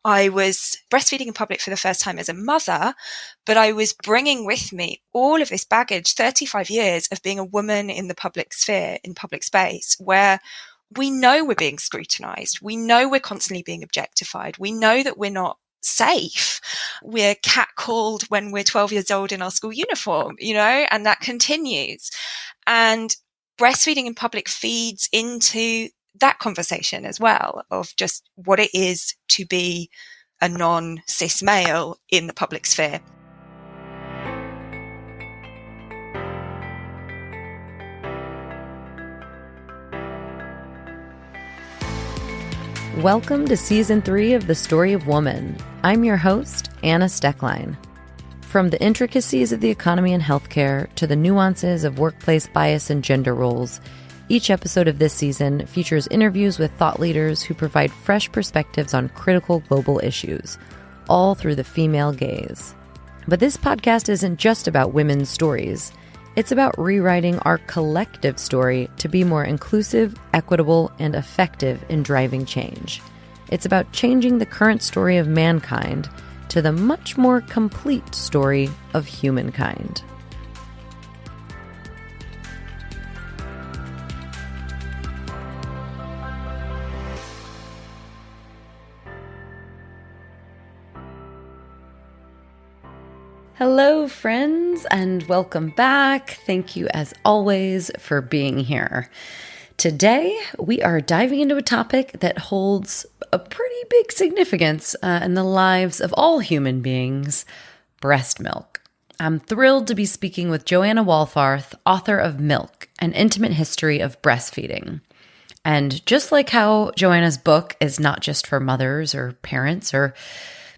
I was breastfeeding in public for the first time as a mother, but I was bringing with me all of this baggage, 35 years of being a woman in the public sphere, in public space, where we know we're being scrutinized. We know we're constantly being objectified. We know that we're not safe. We're catcalled when we're 12 years old in our school uniform, and that continues. And breastfeeding in public feeds into that conversation as well, of just what it is to be a non-cis male in the public sphere. Welcome to Season 3 of The Story of Woman. I'm your host, Anna Steckline. From the intricacies of the economy and healthcare to the nuances of workplace bias and gender roles, each episode of this season features interviews with thought leaders who provide fresh perspectives on critical global issues, all through the female gaze. But this podcast isn't just about women's stories. It's about rewriting our collective story to be more inclusive, equitable, and effective in driving change. It's about changing the current story of mankind to the much more complete story of humankind. Hello, friends, and welcome back. Thank you, as always, for being here. Today, we are diving into a topic that holds a pretty big significance in the lives of all human beings: breast milk. I'm thrilled to be speaking with Joanna Wolfarth, author of Milk, An Intimate History of Breastfeeding. And just like how Joanna's book is not just for mothers or parents or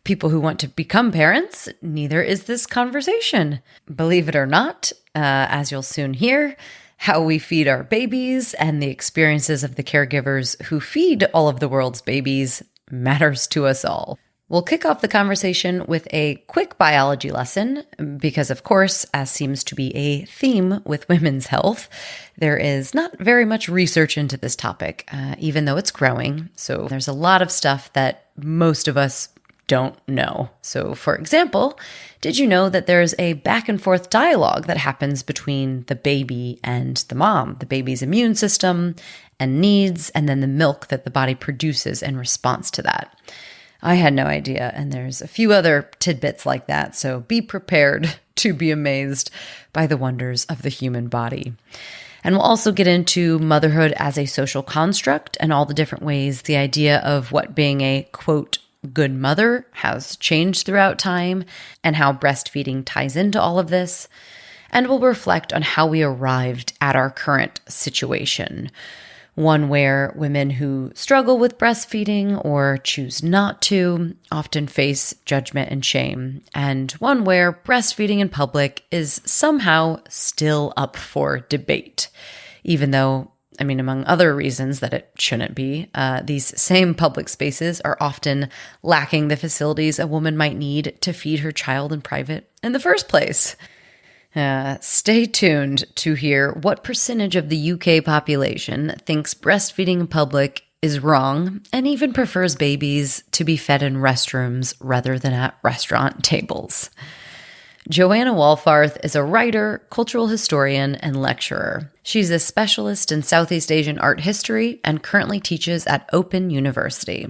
people who want to become parents, neither is this conversation. Believe it or not, as you'll soon hear, how we feed our babies and the experiences of the caregivers who feed all of the world's babies matters to us all. We'll kick off the conversation with a quick biology lesson because, of course, as seems to be a theme with women's health, there is not very much research into this topic, even though it's growing. So there's a lot of stuff that most of us don't know. So, for example, did you know that there's a back and forth dialogue that happens between the baby and the mom, the baby's immune system and needs, and then the milk that the body produces in response to that? I had no idea, and there's a few other tidbits like that, so be prepared to be amazed by the wonders of the human body. And we'll also get into motherhood as a social construct and all the different ways the idea of what being a, quote, good mother has changed throughout time and how breastfeeding ties into all of this. And we'll reflect on how we arrived at our current situation. One where women who struggle with breastfeeding or choose not to often face judgment and shame. And one where breastfeeding in public is somehow still up for debate, even though among other reasons that it shouldn't be, these same public spaces are often lacking the facilities a woman might need to feed her child in private in the first place. Stay tuned to hear what percentage of the UK population thinks breastfeeding in public is wrong and even prefers babies to be fed in restrooms rather than at restaurant tables. Joanna Wolfarth is a writer, cultural historian, and lecturer. She's a specialist in Southeast Asian art history and currently teaches at Open University.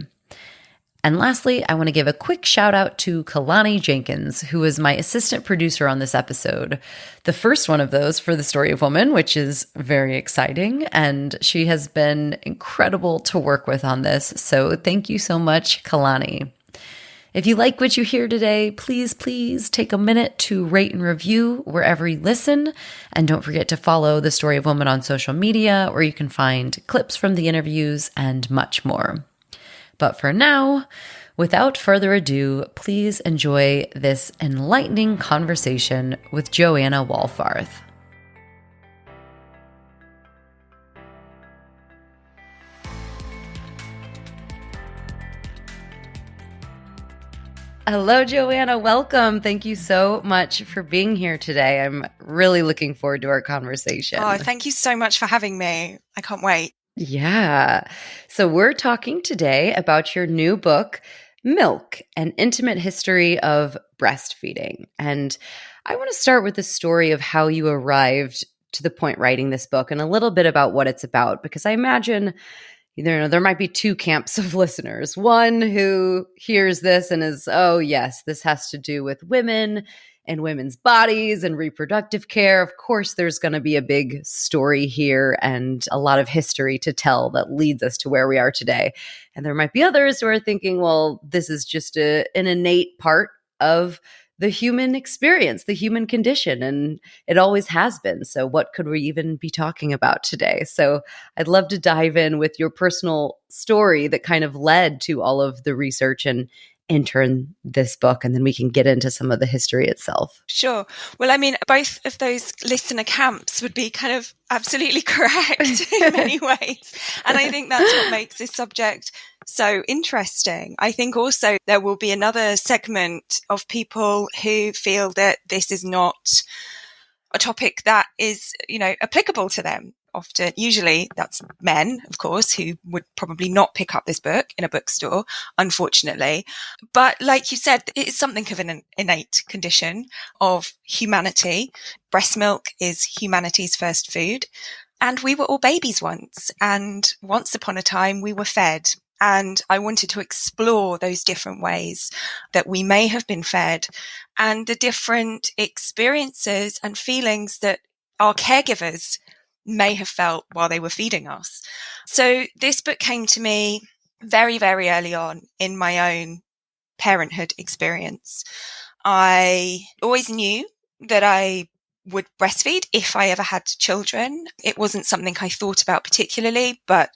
And lastly, I want to give a quick shout out to Kalani Jenkins, who is my assistant producer on this episode. The first one of those for The Story of Woman, which is very exciting, and she has been incredible to work with on this. So thank you so much, Kalani. If you like what you hear today, please take a minute to rate and review wherever you listen. And don't forget to follow The Story of Woman on social media, where you can find clips from the interviews and much more. But for now, without further ado, please enjoy this enlightening conversation with Joanna Wolfarth. Hello, Joanna. Welcome. Thank you so much for being here today. I'm really looking forward to our conversation. Oh, thank you so much for having me. I can't wait. Yeah. So we're talking today about your new book, Milk, an intimate history of breastfeeding. And I want to start with the story of how you arrived to the point writing this book and a little bit about what it's about, because I imagine there might be two camps of listeners. One who hears this and is, oh, yes, this has to do with women and women's bodies and reproductive care. Of course, there's going to be a big story here and a lot of history to tell that leads us to where we are today. And there might be others who are thinking, well, this is just an innate part of the human experience, the human condition, and it always has been. So what could we even be talking about today? So I'd love to dive in with your personal story that kind of led to all of the research and enter in this book, and then we can get into some of the history itself. Sure. Well, I mean, both of those listener camps would be kind of absolutely correct in many ways. And I think that's what makes this subject so interesting. I think also there will be another segment of people who feel that this is not a topic that is, applicable to them. Often, usually that's men, of course, who would probably not pick up this book in a bookstore, unfortunately. But like you said, it is something of an innate condition of humanity. Breast milk is humanity's first food. And we were all babies once. And once upon a time, we were fed. And I wanted to explore those different ways that we may have been fed and the different experiences and feelings that our caregivers may have felt while they were feeding us. So this book came to me very, very early on in my own parenthood experience. I always knew that I would breastfeed if I ever had children. It wasn't something I thought about particularly, but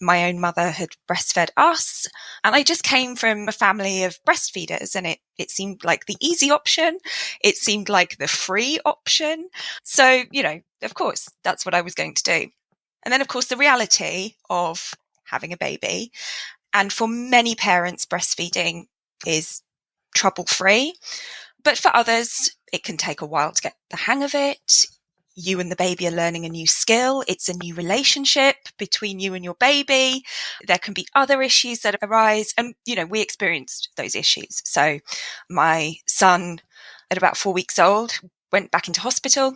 my own mother had breastfed us. And I just came from a family of breastfeeders, and it seemed like the easy option. It seemed like the free option. So, of course, that's what I was going to do. And then, of course, the reality of having a baby. And for many parents, breastfeeding is trouble-free. But for others, it can take a while to get the hang of it. You and the baby are learning a new skill. It's a new relationship between you and your baby. There can be other issues that arise. And, we experienced those issues. So my son, at about 4 weeks old, went back into hospital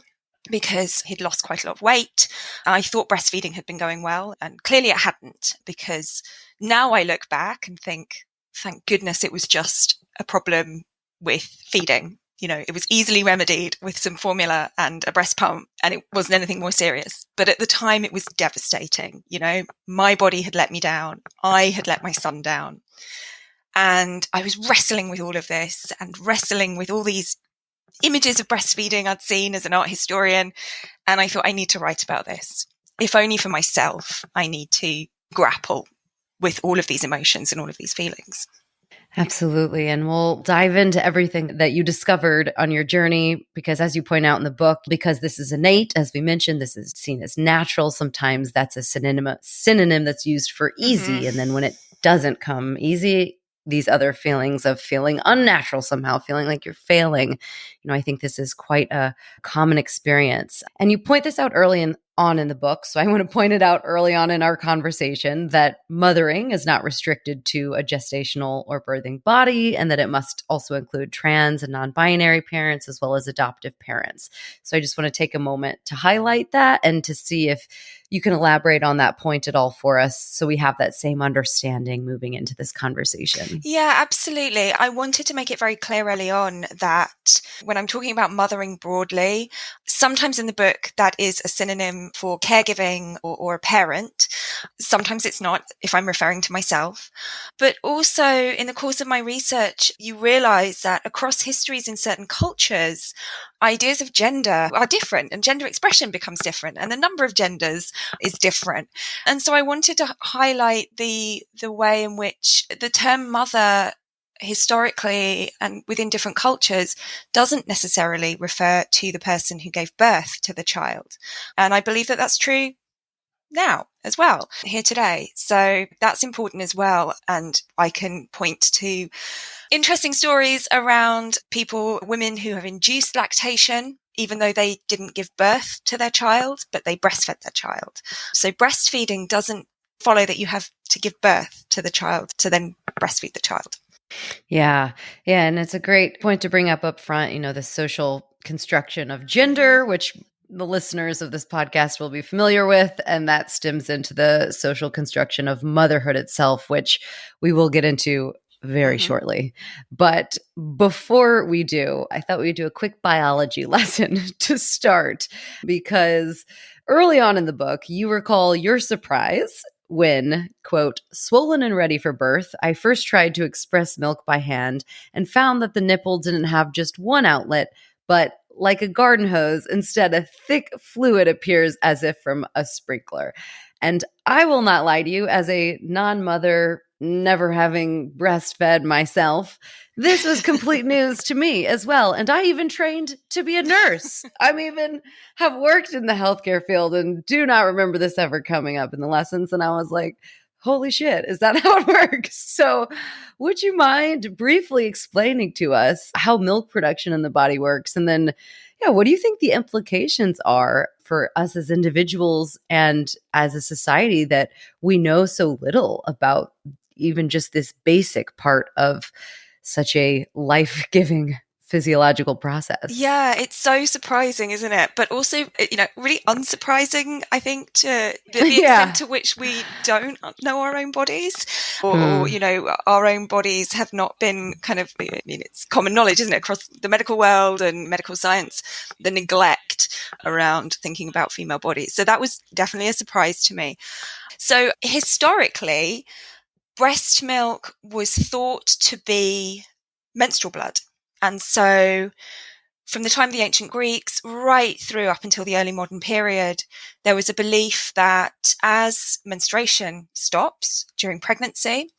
because he'd lost quite a lot of weight. I thought breastfeeding had been going well, and clearly it hadn't, because now I look back and think, thank goodness it was just a problem with feeding. It was easily remedied with some formula and a breast pump, and it wasn't anything more serious. But at the time, it was devastating. My body had let me down. I had let my son down. And I was wrestling with all of this and wrestling with all these images of breastfeeding I'd seen as an art historian. And I thought, I need to write about this. If only for myself, I need to grapple with all of these emotions and all of these feelings. Absolutely. And we'll dive into everything that you discovered on your journey, because as you point out in the book, because this is innate, as we mentioned, this is seen as natural. Sometimes that's a synonym that's used for easy. Mm-hmm. And then when it doesn't come easy, these other feelings of feeling unnatural somehow, feeling like you're failing. I think this is quite a common experience. And you point this out early on in the book. So I want to point it out early on in our conversation that mothering is not restricted to a gestational or birthing body, and that it must also include trans and non-binary parents as well as adoptive parents. So I just want to take a moment to highlight that and to see if you can elaborate on that point at all for us, so we have that same understanding moving into this conversation. Yeah, absolutely. I wanted to make it very clear early on that when I'm talking about mothering broadly, sometimes in the book that is a synonym for caregiving or a parent. Sometimes it's not, if I'm referring to myself. But also in the course of my research, you realize that across histories in certain cultures, ideas of gender are different, and gender expression becomes different, and the number of genders is different. And so I wanted to highlight the way in which the term mother historically and within different cultures doesn't necessarily refer to the person who gave birth to the child. And I believe that that's true now as well, here today. So that's important as well. And I can point to interesting stories around women who have induced lactation, even though they didn't give birth to their child, but they breastfed their child. So breastfeeding doesn't follow that you have to give birth to the child to then breastfeed the child. Yeah. Yeah. And it's a great point to bring up front, the social construction of gender, which the listeners of this podcast will be familiar with. And that stems into the social construction of motherhood itself, which we will get into very shortly. But before we do, I thought we'd do a quick biology lesson to start, because early on in the book, you recall your surprise when, quote, swollen and ready for birth, I first tried to express milk by hand and found that the nipple didn't have just one outlet, but like a garden hose, instead, a thick fluid appears as if from a sprinkler. And I will not lie to you, as a non mother, never having breastfed myself, this was complete news to me as well. And I even trained to be a nurse. I'm even have worked in the healthcare field and do not remember this ever coming up in the lessons. And I was like, holy shit, is that how it works? So would you mind briefly explaining to us how milk production in the body works? And then, yeah, what do you think the implications are for us as individuals and as a society that we know so little about even just this basic part of such a life-giving physiological process? Yeah, it's so surprising, isn't it? But also, really unsurprising, I think, to the extent to which we don't know our own bodies, or our own bodies have not been kind of, it's common knowledge, isn't it, across the medical world and medical science, the neglect around thinking about female bodies. So that was definitely a surprise to me. So historically, breast milk was thought to be menstrual blood. And so from the time of the ancient Greeks right through up until the early modern period, there was a belief that as menstruation stops during pregnancy,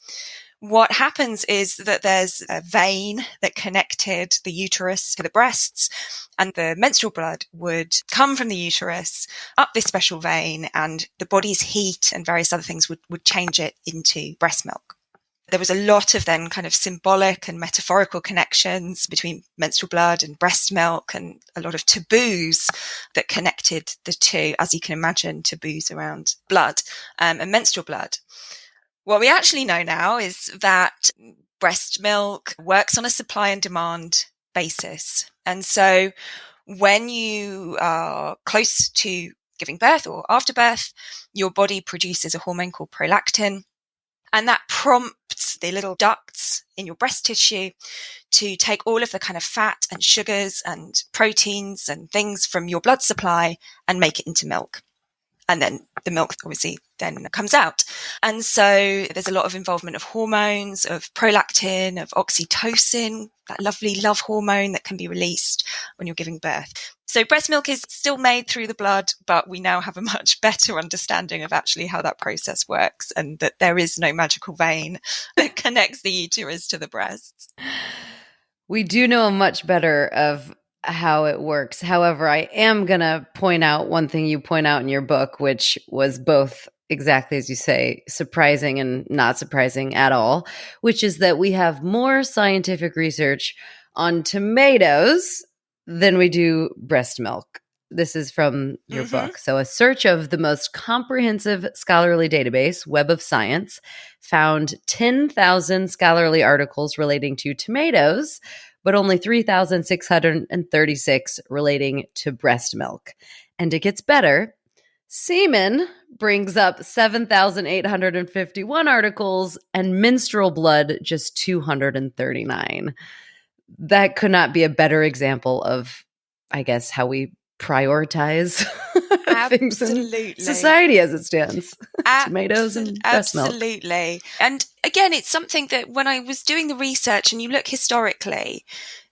what happens is that there's a vein that connected the uterus to the breasts, and the menstrual blood would come from the uterus up this special vein, and the body's heat and various other things would change it into breast milk. There was a lot of then kind of symbolic and metaphorical connections between menstrual blood and breast milk, and a lot of taboos that connected the two, as you can imagine, taboos around blood and menstrual blood. What we actually know now is that breast milk works on a supply and demand basis. And so when you are close to giving birth or after birth, your body produces a hormone called prolactin. And that prompts the little ducts in your breast tissue to take all of the kind of fat and sugars and proteins and things from your blood supply and make it into milk. And then the milk obviously then comes out. And so there's a lot of involvement of hormones, of prolactin, of oxytocin, that lovely love hormone that can be released when you're giving birth. So breast milk is still made through the blood, but we now have a much better understanding of actually how that process works, and that there is no magical vein that connects the uterus to the breasts. We do know much better of how it works. However, I am going to point out one thing you point out in your book, which was both exactly as you say, surprising and not surprising at all, which is that we have more scientific research on tomatoes than we do breast milk. This is from your book. So a search of the most comprehensive scholarly database, Web of Science, found 10,000 scholarly articles relating to tomatoes, but only 3,636 relating to breast milk. And it gets better. Semen brings up 7,851 articles and menstrual blood just 239. That could not be a better example of, I guess, how we prioritize things in society as it stands. Tomatoes and breast milk. Absolutely. And again, it's something that when I was doing the research and you look historically,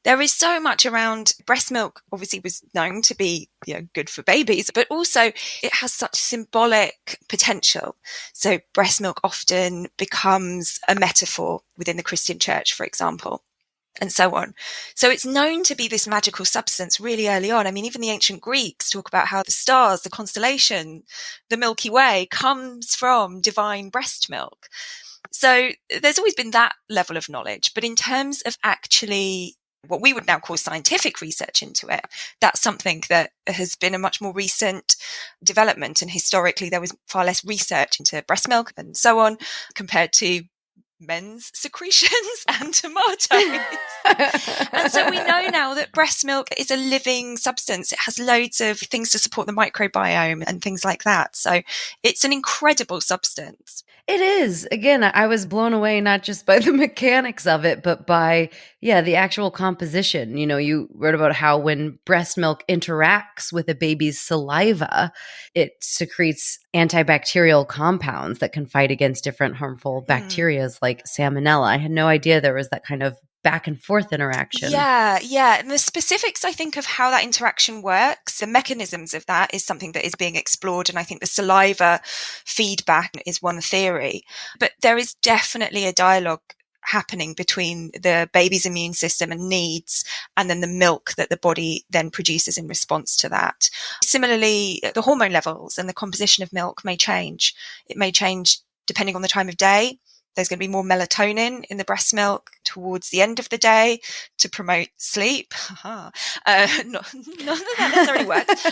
there is so much around breast milk, obviously was known to be good for babies, but also it has such symbolic potential. So breast milk often becomes a metaphor within the Christian church, for example, and so on. So it's known to be this magical substance really early on. I mean, even the ancient Greeks talk about how the stars, the constellation, the Milky Way comes from divine breast milk. So there's always been that level of knowledge. But in terms of actually what we would now call scientific research into it, that's something that has been a much more recent development. And historically, there was far less research into breast milk and so on compared to men's secretions and tomatoes. And so we know now that breast milk is a living substance. It has loads of things to support the microbiome and things like that. So it's an incredible substance. It is. Again, I was blown away not just by the mechanics of it, but by, the actual composition. You wrote about how when breast milk interacts with a baby's saliva, it secretes antibacterial compounds that can fight against different harmful bacteria like salmonella. I had no idea there was that kind of back and forth interaction. Yeah. And the specifics, I think, of how that interaction works, the mechanisms of that is something that is being explored. And I think the saliva feedback is one theory. But there is definitely a dialogue happening between the baby's immune system and needs, and then the milk that the body then produces in response to that. Similarly, the hormone levels and the composition of milk may change. It may change depending on the time of day. There's going to be more melatonin in the breast milk towards the end of the day to promote sleep. None of that necessarily works.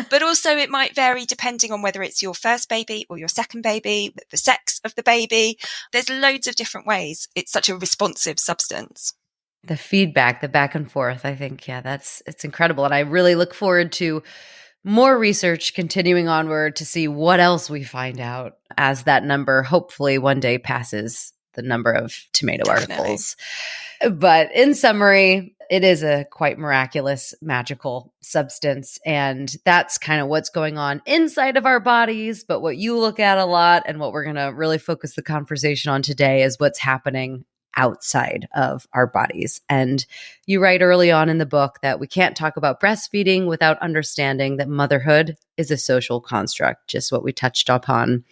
But also it might vary depending on whether it's your first baby or your second baby, the sex of the baby. There's loads of different ways. It's such a responsive substance. The feedback, the back and forth, I think, it's incredible. And I really look forward to more research continuing onward to see what else we find out as that number hopefully one day passes the number of tomato articles. But in summary, it is a quite miraculous, magical substance. And that's kind of what's going on inside of our bodies. But what you look at a lot and what we're going to really focus the conversation on today is what's happening outside of our bodies. And you write early on in the book that we can't talk about breastfeeding without understanding that motherhood is a social construct, just what we touched upon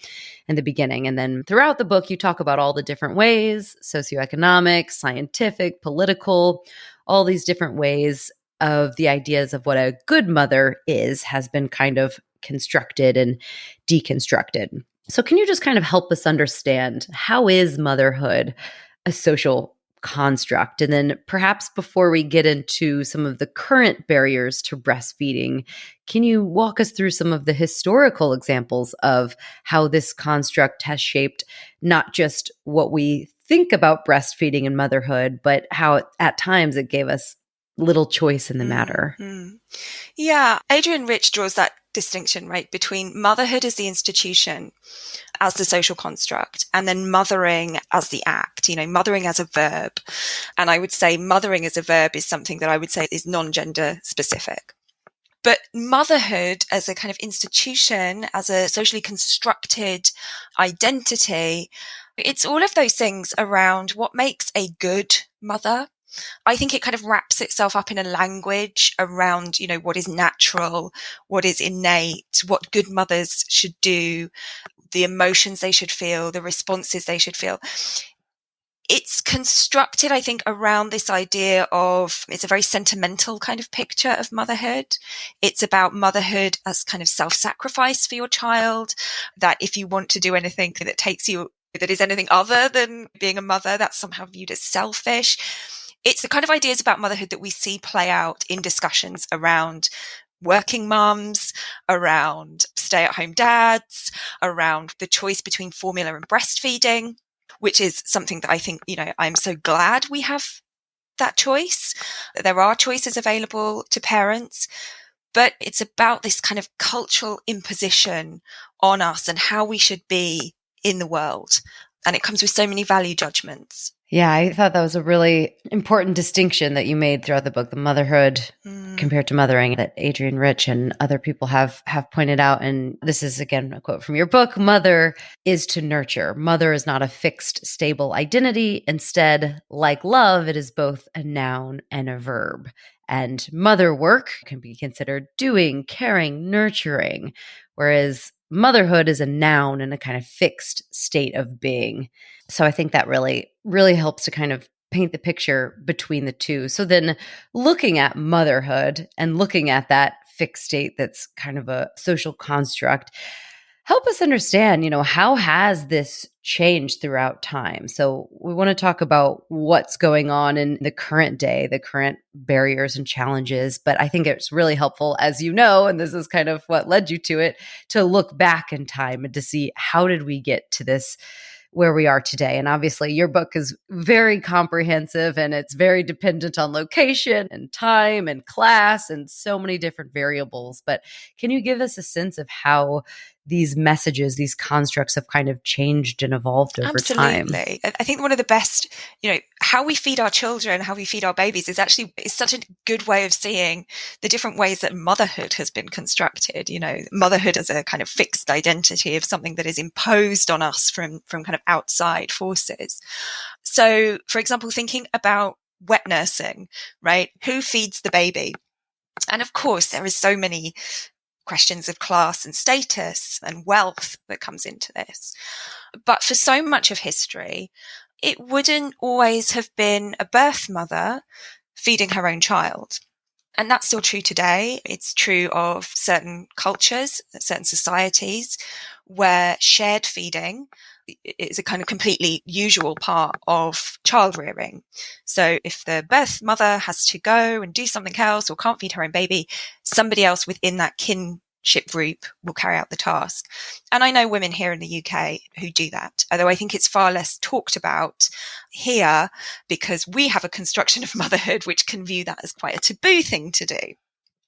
in the beginning. And then throughout the book, you talk about all the different ways, socioeconomic, scientific, political, all these different ways of the ideas of what a good mother has been kind of constructed and deconstructed. So can you just kind of help us understand, how is motherhood a social construct? And then perhaps before we get into some of the current barriers to breastfeeding, can you walk us through some of the historical examples of how this construct has shaped not just what we think about breastfeeding and motherhood, but how at times it gave us little choice in the matter? Yeah, Adrienne Rich draws that distinction, right, between motherhood as the institution, as the social construct, and then mothering as the act, mothering as a verb. And I would say mothering as a verb is something that I would say is non-gender specific. But motherhood as a kind of institution, as a socially constructed identity, it's all of those things around what makes a good mother. I think it kind of wraps itself up in a language around, what is natural, what is innate, what good mothers should do, the emotions they should feel, the responses they should feel. It's constructed, I think, around this idea of, it's a very sentimental kind of picture of motherhood. It's about motherhood as kind of self-sacrifice for your child, that if you want to do anything that takes you, that is anything other than being a mother, that's somehow viewed as selfish. It's the kind of ideas about motherhood that we see play out in discussions around working mums, around stay-at-home dads, around the choice between formula and breastfeeding, which is something that I think, I'm so glad we have that choice, that there are choices available to parents. But it's about this kind of cultural imposition on us and how we should be in the world. And it comes with so many value judgments. Yeah, I thought that was a really important distinction that you made throughout the book, the motherhood compared to mothering, that Adrienne Rich and other people have pointed out. And this is, again, a quote from your book: mother is to nurture. Mother is not a fixed, stable identity. Instead, like love, it is both a noun and a verb. And mother work can be considered doing, caring, nurturing, whereas motherhood is a noun and a kind of fixed state of being. So I think that really, really helps to kind of paint the picture between the two. So then looking at motherhood and looking at that fixed state that's kind of a social construct, Help us understand, how has this changed throughout time? So we want to talk about what's going on in the current day, the current barriers and challenges. But I think it's really helpful, as you know, and this is kind of what led you to it, to look back in time and to see how did we get to this where we are today. And obviously your book is very comprehensive and it's very dependent on location and time and class and so many different variables. But can you give us a sense of how these messages, these constructs have kind of changed and evolved over time? Absolutely. I think one of the best, how we feed our children, how we feed our babies is such a good way of seeing the different ways that motherhood has been constructed. Motherhood as a kind of fixed identity of something that is imposed on us from kind of outside forces. So, for example, thinking about wet nursing, right? Who feeds the baby? And of course, there are so many questions of class and status and wealth that comes into this. But for so much of history, it wouldn't always have been a birth mother feeding her own child. And that's still true today. It's true of certain cultures, certain societies where shared feeding is a kind of completely usual part of child rearing. So if the birth mother has to go and do something else or can't feed her own baby, somebody else within that kinship group will carry out the task. And I know women here in the UK who do that, although I think it's far less talked about here because we have a construction of motherhood which can view that as quite a taboo thing to do.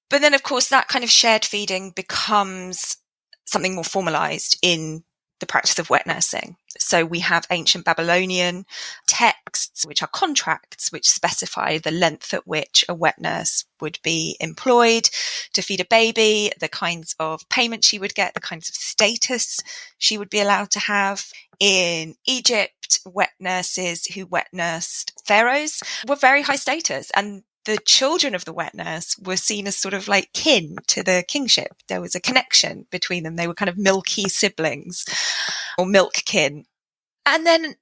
But then, of course, that kind of shared feeding becomes something more formalized in the practice of wet nursing. So we have ancient Babylonian texts, which are contracts, which specify the length at which a wet nurse would be employed to feed a baby, the kinds of payment she would get, the kinds of status she would be allowed to have. In Egypt, wet nurses who wet nursed pharaohs were very high status, and the children of the wet nurse were seen as sort of like kin to the kingship. There was a connection between them. They were kind of milky siblings or milk kin. And then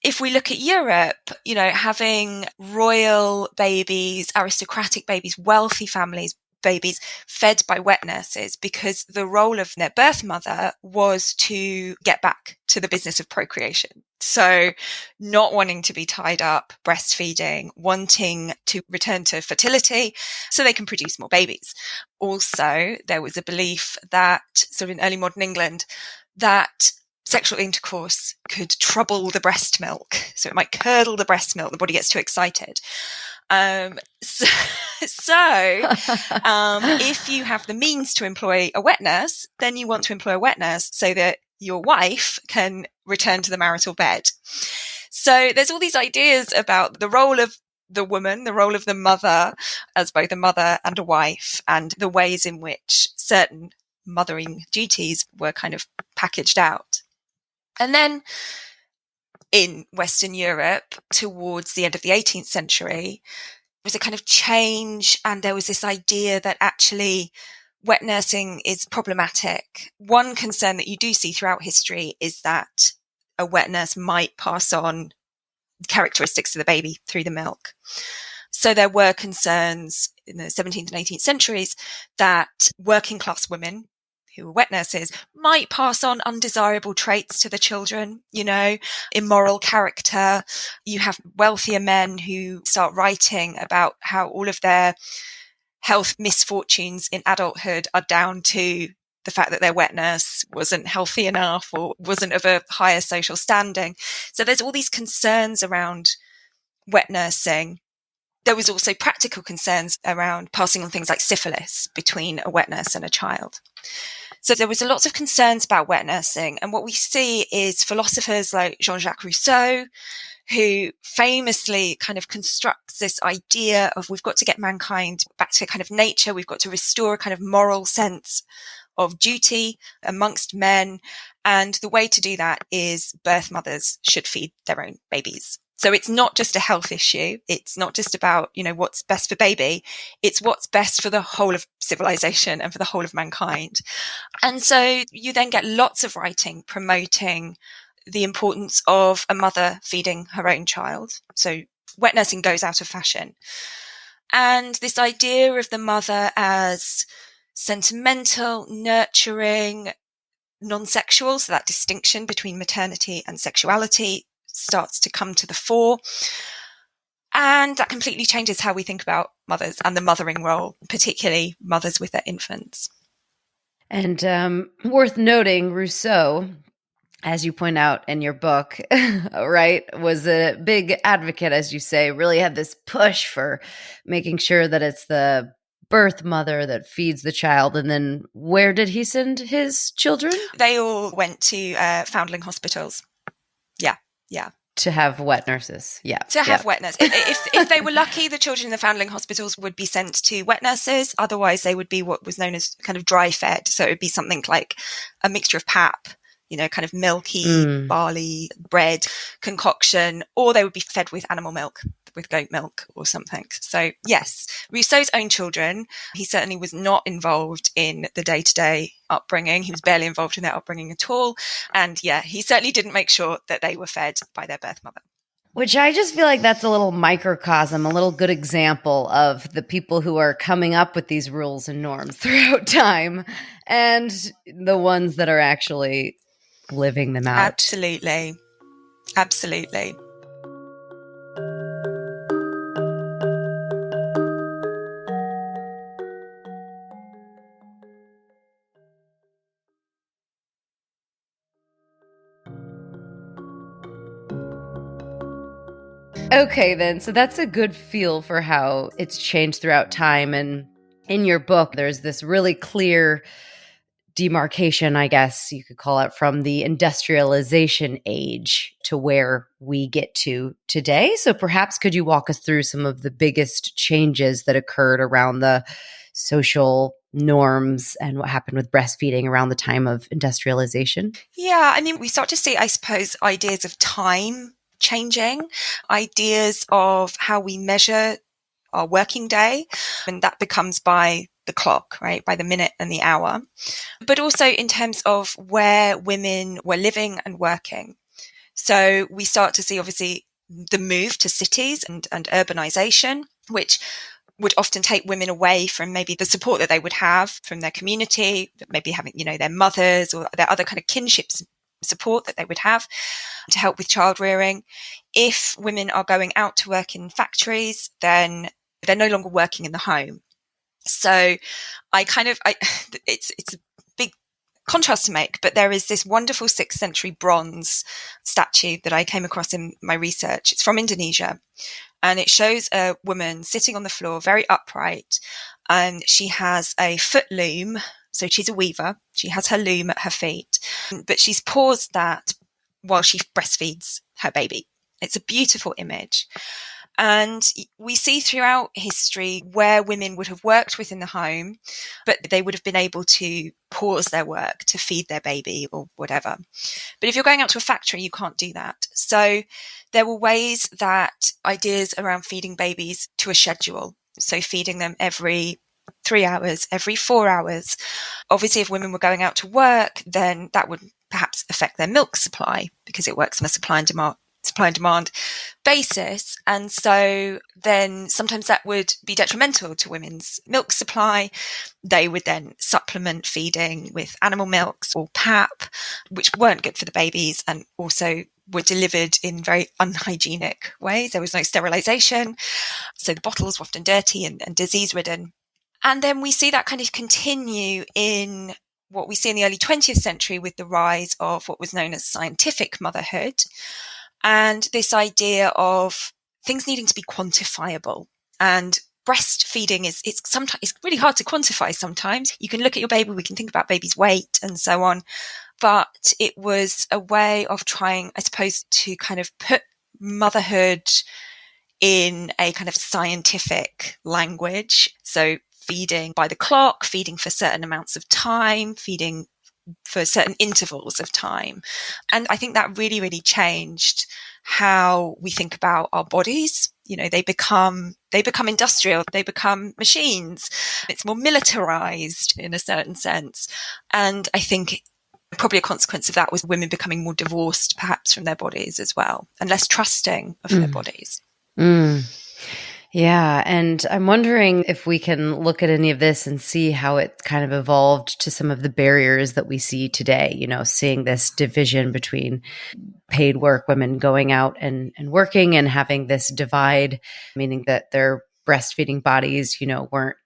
if we look at Europe, having royal babies, aristocratic babies, wealthy families, babies fed by wet nurses, because the role of their birth mother was to get back to the business of procreation. So not wanting to be tied up, breastfeeding, wanting to return to fertility so they can produce more babies. Also, there was a belief that sort of in early modern England that sexual intercourse could trouble the breast milk. So it might curdle the breast milk. The body gets too excited. If you have the means to employ a wet nurse, then you want to employ a wet nurse so that your wife can return to the marital bed. So there's all these ideas about the role of the woman, the role of the mother as both a mother and a wife, and the ways in which certain mothering duties were kind of packaged out. And then in Western Europe, towards the end of the 18th century, there was a kind of change, and there was this idea that actually wet nursing is problematic. One concern that you do see throughout history is that a wet nurse might pass on characteristics of the baby through the milk. So there were concerns in the 17th and 18th centuries that working class women who were wet nurses might pass on undesirable traits to the children, immoral character. You have wealthier men who start writing about how all of their health misfortunes in adulthood are down to the fact that their wet nurse wasn't healthy enough or wasn't of a higher social standing. So there's all these concerns around wet nursing. There was also practical concerns around passing on things like syphilis between a wet nurse and a child. So there was lots of concerns about wet nursing. And what we see is philosophers like Jean-Jacques Rousseau, who famously kind of constructs this idea of we've got to get mankind back to kind of nature. We've got to restore a kind of moral sense of duty amongst men. And the way to do that is birth mothers should feed their own babies. So it's not just a health issue. It's not just about, what's best for baby. It's what's best for the whole of civilization and for the whole of mankind. And so you then get lots of writing promoting the importance of a mother feeding her own child. So wet nursing goes out of fashion. And this idea of the mother as sentimental, nurturing, non-sexual, so that distinction between maternity and sexuality starts to come to the fore. And that completely changes how we think about mothers and the mothering role, particularly mothers with their infants. And worth noting, Rousseau, as you point out in your book, right, was a big advocate, as you say, really had this push for making sure that it's the birth mother that feeds the child. And then where did he send his children? They all went to foundling hospitals. Yeah. To have wet nurses. Yeah. To have wet nurses. If they were lucky, the children in the foundling hospitals would be sent to wet nurses. Otherwise, they would be what was known as kind of dry fed. So it would be something like a mixture of pap, kind of milky, barley, bread concoction, or they would be fed with animal milk, with goat milk or something. So yes, Rousseau's own children, he certainly was not involved in the day-to-day upbringing. He was barely involved in their upbringing at all. And yeah, he certainly didn't make sure that they were fed by their birth mother. Which I just feel like that's a little microcosm, a little good example of the people who are coming up with these rules and norms throughout time and the ones that are actually living them out. Absolutely. Okay, then. So that's a good feel for how it's changed throughout time. And in your book, there's this really clear demarcation, I guess you could call it, from the industrialization age to where we get to today. So perhaps could you walk us through some of the biggest changes that occurred around the social norms and what happened with breastfeeding around the time of industrialization? Yeah, I mean, we start to see, I suppose, ideas of time changing, ideas of how we measure our working day, and that becomes by the clock, right, by the minute and the hour, but also in terms of where women were living and working. So we start to see, obviously, the move to cities and urbanization, which would often take women away from maybe the support that they would have from their community, maybe having, their mothers or their other kind of kinship support that they would have to help with child rearing. If women are going out to work in factories, then they're no longer working in the home. So it's a big contrast to make, but there is this wonderful 6th century bronze statue that I came across in my research. It's from Indonesia, and it shows a woman sitting on the floor, very upright, and she has a foot loom. So she's a weaver. She has her loom at her feet, but she's paused that while she breastfeeds her baby. It's a beautiful image. And we see throughout history where women would have worked within the home, but they would have been able to pause their work to feed their baby or whatever. But if you're going out to a factory, you can't do that. So there were ways that ideas around feeding babies to a schedule. So feeding them every 3 hours, every 4 hours. Obviously, if women were going out to work, then that would perhaps affect their milk supply because it works on a supply and demand basis. And so then sometimes that would be detrimental to women's milk supply. They would then supplement feeding with animal milks or pap, which weren't good for the babies and also were delivered in very unhygienic ways. There was no sterilization. So the bottles were often dirty and disease ridden. And then we see that kind of continue in what we see in the early 20th century with the rise of what was known as scientific motherhood. And this idea of things needing to be quantifiable. And breastfeeding it's really hard to quantify sometimes. You can look at your baby, we can think about baby's weight and so on. But it was a way of trying, I suppose, to kind of put motherhood in a kind of scientific language. So feeding by the clock, feeding for certain amounts of time, feeding for certain intervals of time. And I think that really, really changed how we think about our bodies. They become industrial, they become machines. It's more militarized in a certain sense. And I think probably a consequence of that was women becoming more divorced perhaps from their bodies as well and less trusting of their bodies. Yeah. And I'm wondering if we can look at any of this and see how it kind of evolved to some of the barriers that we see today, seeing this division between paid work, women going out and working and having this divide, meaning that their breastfeeding bodies, weren't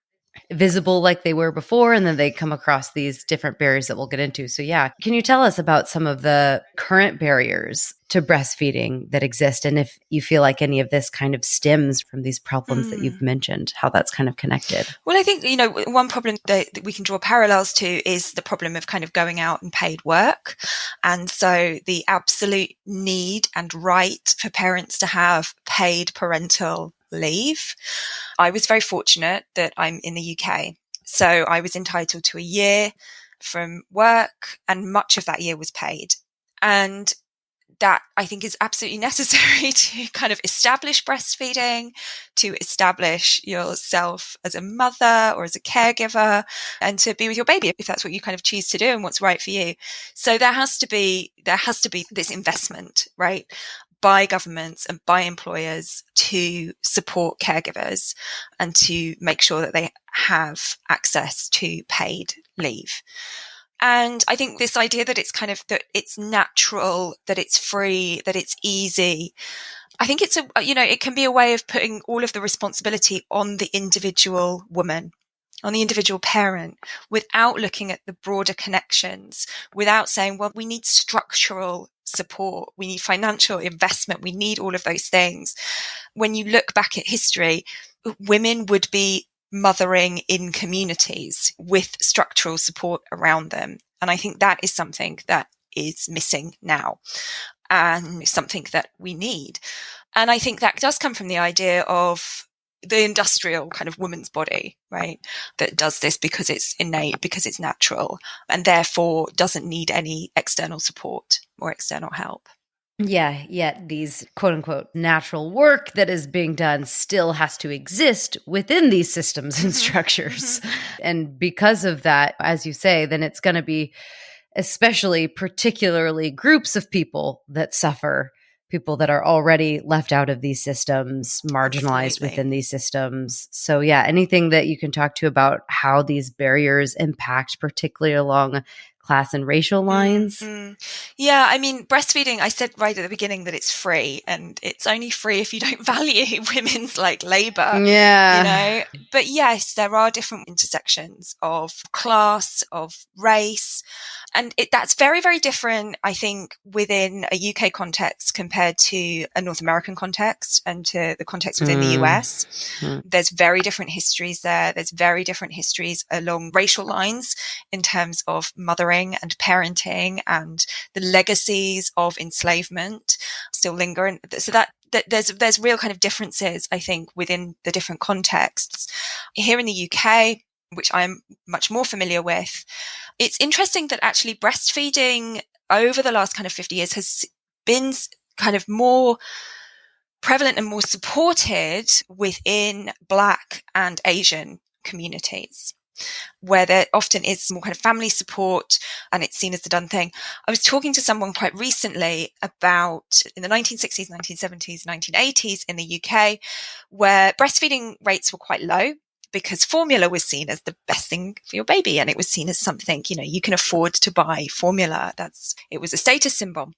visible like they were before. And then they come across these different barriers that we'll get into. So, yeah, can you tell us about some of the current barriers to breastfeeding that exist? And if you feel like any of this kind of stems from these problems that you've mentioned, how that's kind of connected? Well, I think, one problem that we can draw parallels to is the problem of kind of going out and paid work. And so the absolute need and right for parents to have paid parental leave. I was very fortunate that I'm in the UK. So I was entitled to a year from work, and much of that year was paid. And that I think is absolutely necessary to kind of establish breastfeeding, to establish yourself as a mother or as a caregiver, and to be with your baby if that's what you kind of choose to do and what's right for you. So there has to be this investment, right, by governments and by employers to support caregivers and to make sure that they have access to paid leave. And I think this idea that it's kind of, that it's natural, that it's free, that it's easy, I think it's it can be a way of putting all of the responsibility on the individual woman, on the individual parent, without looking at the broader connections, without saying, well, we need structural support, we need financial investment, we need all of those things. When you look back at history, women would be mothering in communities with structural support around them. And I think that is something that is missing now and something that we need. And I think that does come from the idea of the industrial kind of woman's body, right? That does this because it's innate, because it's natural, and therefore doesn't need any external support or external help. Yeah, yet these quote unquote natural work that is being done still has to exist within these systems and structures. And because of that, as you say, then it's going to be especially particularly groups of people that suffer, people that are already left out of these systems, marginalized Absolutely. within these systems. So yeah, anything that you can talk to about how these barriers impact, particularly along class and racial lines? Yeah, I mean, breastfeeding, I said right at the beginning that it's free, and it's only free if you don't value women's labor, Yeah. But yes, there are different intersections of class, of race, and that's very, very different, I think, within a UK context compared to a North American context and to the context within the US. There's very different histories there. There's very different histories along racial lines in terms of mothering and parenting, and the legacies of enslavement still linger. And so that there's real kind of differences, I think, within the different contexts. Here in the UK, which I'm much more familiar with, it's interesting that actually breastfeeding over the last kind of 50 years has been kind of more prevalent and more supported within Black and Asian communities, where there often is more kind of family support and it's seen as the done thing. I was talking to someone quite recently about in the 1960s, 1970s, 1980s in the UK, where breastfeeding rates were quite low because formula was seen as the best thing for your baby. And it was seen as something, you can afford to buy formula. It was a status symbol.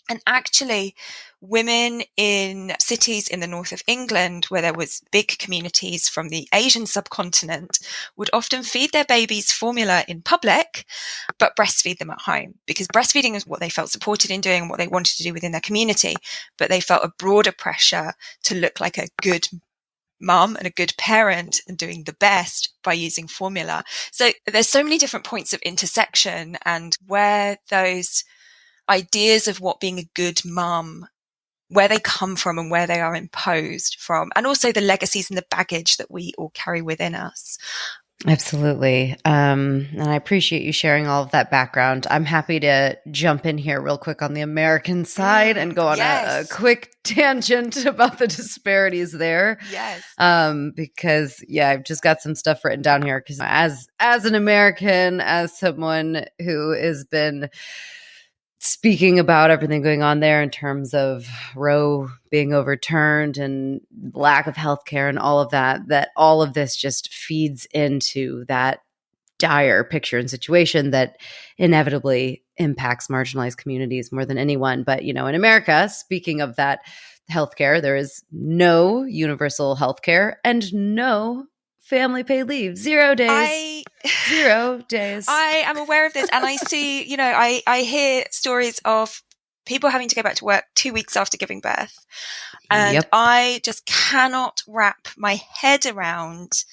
And actually, women in cities in the north of England, where there was big communities from the Asian subcontinent, would often feed their babies formula in public, but breastfeed them at home, because breastfeeding is what they felt supported in doing and what they wanted to do within their community. But they felt a broader pressure to look like a good mum and a good parent and doing the best by using formula. So there's so many different points of intersection, and where those ideas of what being a good mum, where they come from and where they are imposed from, and also the legacies and the baggage that we all carry within us. Absolutely. And I appreciate you sharing all of that background. I'm happy to jump in here real quick on the American side and go on a quick tangent about the disparities there. Yes. Because I've just got some stuff written down here because as an American, as someone who has been speaking about everything going on there in terms of Roe being overturned and lack of healthcare and all of that, that all of this just feeds into that dire picture and situation that inevitably impacts marginalized communities more than anyone. But, in America, speaking of that healthcare, there is no universal healthcare and no family paid leave. 0 days. 0 days. I am aware of this, and I see, I hear stories of people having to go back to work 2 weeks after giving birth. And Yep. I just cannot wrap my head around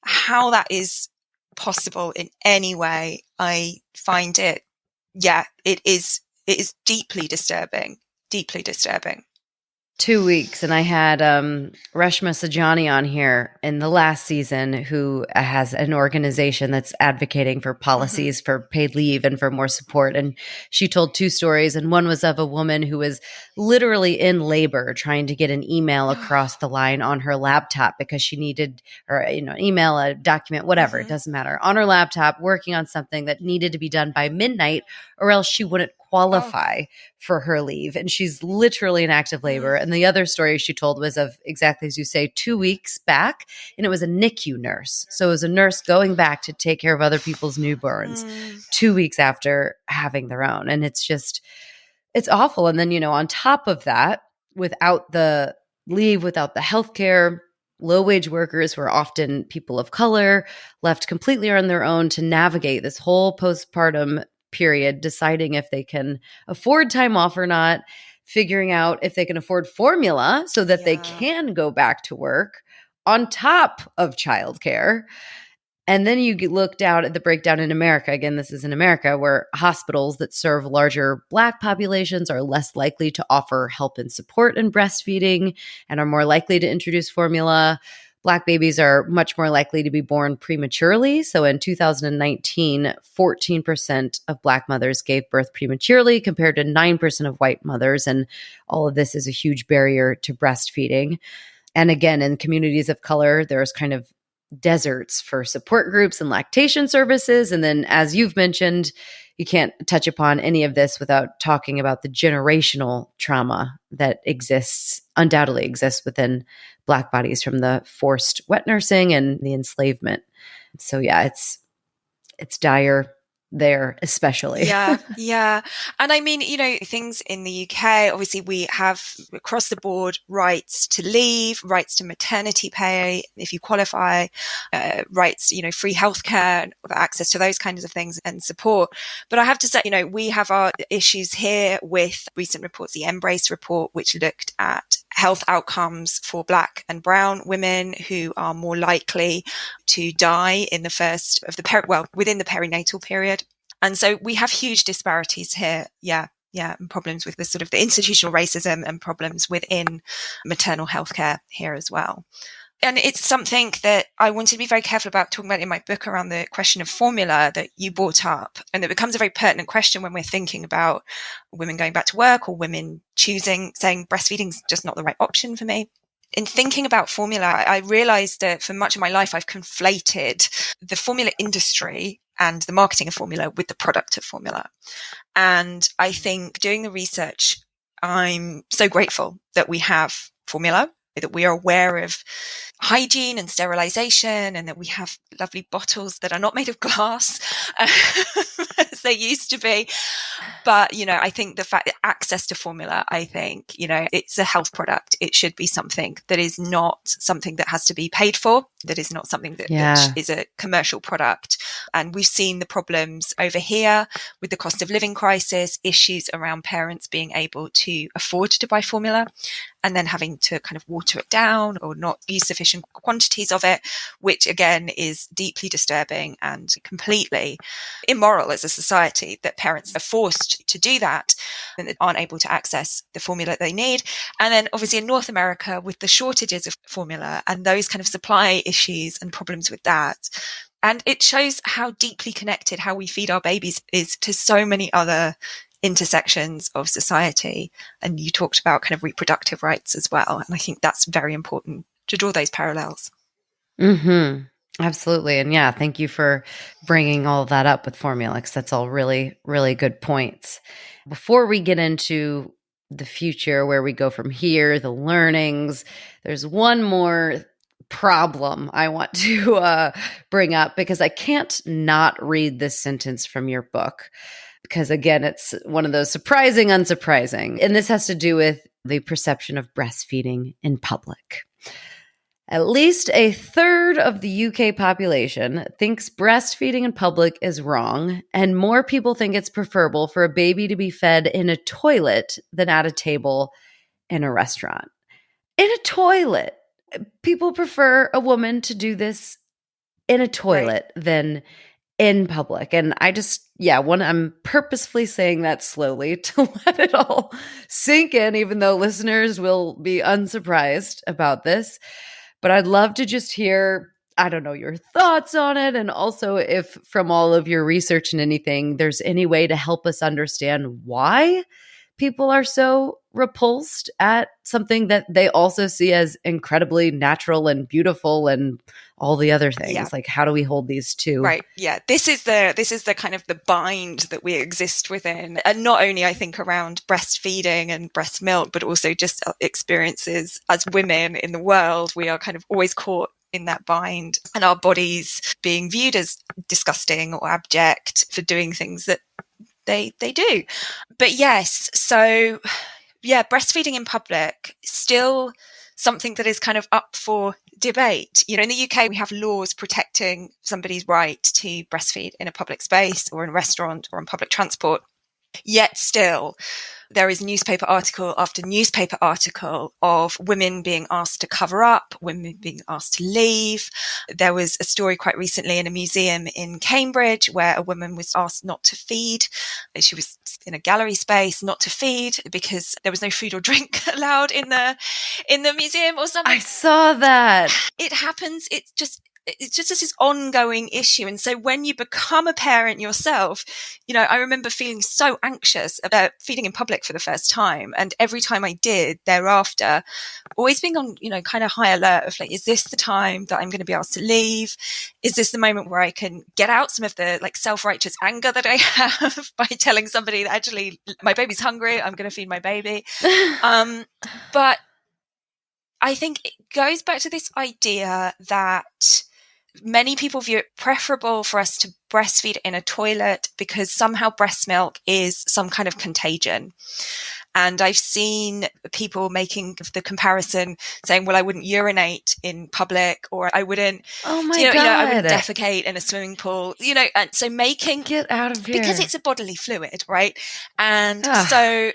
how that is possible in any way. I find it, it is deeply disturbing, deeply disturbing. 2 weeks. And I had Reshma Sajani on here in the last season, who has an organization that's advocating for policies for paid leave and for more support. And she told 2 stories. And one was of a woman who was literally in labor trying to get an email across the line on her laptop because she needed, or, an email, a document, whatever, it doesn't matter, on her laptop, working on something that needed to be done by midnight, or else she wouldn't qualify for her leave. And she's literally in active labor. And the other story she told was of, exactly as you say, 2 weeks back. And it was a NICU nurse. So it was a nurse going back to take care of other people's newborns 2 weeks after having their own. And it's awful. And then, on top of that, without the leave, without the healthcare, low-wage workers who are often people of color, left completely on their own to navigate this whole postpartum period, deciding if they can afford time off or not, figuring out if they can afford formula so that they can go back to work on top of childcare. And then you look down at the breakdown in America. Again, this is in America, where hospitals that serve larger Black populations are less likely to offer help and support in breastfeeding and are more likely to introduce formula. Black babies are much more likely to be born prematurely. So in 2019, 14% of Black mothers gave birth prematurely compared to 9% of white mothers. And all of this is a huge barrier to breastfeeding. And again, in communities of color, there's kind of deserts for support groups and lactation services. And then, as you've mentioned, you can't touch upon any of this without talking about the generational trauma that undoubtedly exists within Black bodies from the forced wet nursing and the enslavement. So it's dire there, especially. Yeah. And I mean, things in the UK, obviously we have across the board rights to leave, rights to maternity pay if you qualify, rights, free healthcare, access to those kinds of things and support. But I have to say, we have our issues here with recent reports, the Embrace report, which looked at health outcomes for Black and brown women who are more likely to die in the first of within the perinatal period. And so we have huge disparities here. Yeah. And problems with the sort of the institutional racism and problems within maternal healthcare here as well. And it's something that I wanted to be very careful about talking about in my book around the question of formula that you brought up. And it becomes a very pertinent question when we're thinking about women going back to work or women saying breastfeeding's just not the right option for me. In thinking about formula, I realized that for much of my life, I've conflated the formula industry and the marketing of formula with the product of formula. And I think doing the research, I'm so grateful that we have formula, that we are aware of hygiene and sterilization, and that we have lovely bottles that are not made of glass as they used to be. But, I think the fact that access to formula, it's a health product. It should be something that is not something that has to be paid for, that is not something that is a commercial product. And we've seen the problems over here with the cost of living crisis, issues around parents being able to afford to buy formula and then having to kind of water it down or not use sufficient quantities of it, which again is deeply disturbing and completely immoral as a society that parents are forced to do that and that aren't able to access the formula they need. And then obviously in North America with the shortages of formula and those kind of supply issues and problems with that. And it shows how deeply connected how we feed our babies is to so many other intersections of society. And you talked about kind of reproductive rights as well. And I think that's very important to draw those parallels. Mm-hmm. Absolutely. And yeah, thank you for bringing all of that up with formula, because that's all really, really good points. Before we get into the future, where we go from here, the learnings, there's one more problem I want to bring up, because I can't not read this sentence from your book. Because again, it's one of those surprising, unsurprising. And this has to do with the perception of breastfeeding in public. At least a third of the UK population thinks breastfeeding in public is wrong, and more people think it's preferable for a baby to be fed in a toilet than at a table in a restaurant. In a toilet. People prefer a woman to do this in a toilet than in public. And I just, I'm purposefully saying that slowly to let it all sink in, even though listeners will be unsurprised about this. But I'd love to just hear, I don't know, your thoughts on it. And also if from all of your research and anything, there's any way to help us understand why people are so repulsed at something that they also see as incredibly natural and beautiful and all the other things. Yeah. Like, how do we hold these two? Right. Yeah. This is the kind of the bind that we exist within. And not only, I think, around breastfeeding and breast milk, but also just experiences as women in the world. We are kind of always caught in that bind, and our bodies being viewed as disgusting or abject for doing things that they do. But yes, so yeah, breastfeeding in public, still something that is kind of up for debate. You know, in the UK, we have laws protecting somebody's right to breastfeed in a public space or in a restaurant or on public transport. Yet still, there is newspaper article after newspaper article of women being asked to cover up, women being asked to leave. There was a story quite recently in a museum in Cambridge where a woman was asked not to feed. She was in a gallery space, not to feed because there was no food or drink allowed in the museum or something. I saw that. It happens. It's just this ongoing issue. And so when you become a parent yourself, you know, I remember feeling so anxious about feeding in public for the first time. And every time I did thereafter, always being on, you know, kind of high alert of like, is this the time that I'm going to be asked to leave? Is this the moment where I can get out some of the like self-righteous anger that I have by telling somebody that actually my baby's hungry, I'm going to feed my baby. But I think it goes back to this idea that many people view it preferable for us to breastfeed in a toilet because somehow breast milk is some kind of contagion. And I've seen people making the comparison saying, well, I wouldn't urinate in public, or I wouldn't, I wouldn't defecate in a swimming pool, you know, and so get out of here. Because it's a bodily fluid, right? And so,